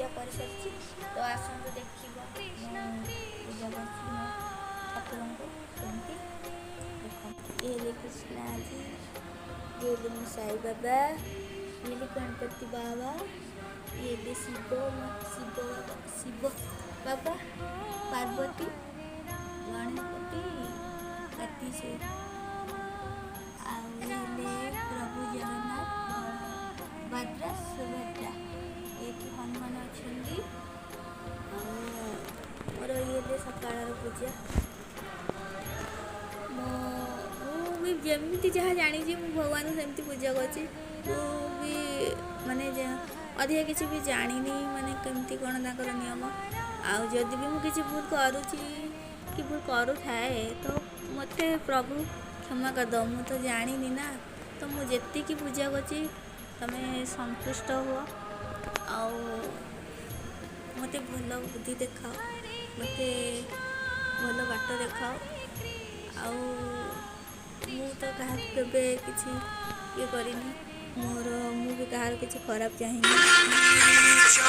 पूजा कर सारी तो आसतु देखा पूजा कर ठाकुर को कमती देख ये कृष्णा जी ये साई बाबा ये गणपति बाबा ये शिव शिव बाबा पार्वती गणपति गति से प्रभु जगन्नाथ भद्रा सुभद्रा ये हनुमान अच्छा मोर ये सकाल पूजा मुझे जमी जहाँ जानी भगवान को सेमती पूजा कर माने अधिक किसी भी जानी माने केमती कौन ताकर नियम आदि भी मुझे भूल करुँची कि भूल करू थाए तो मत प्रभु क्षमा करद मु तो जानी ना तो मुझे की पूजा करी तुम्हें संतुष्ट हुआ मत भल बुद्धि देखा मत भल बाट देखाओ मु तो क्या किसी ये करनी मोर मु भी कहार किसी खराब चाहिए।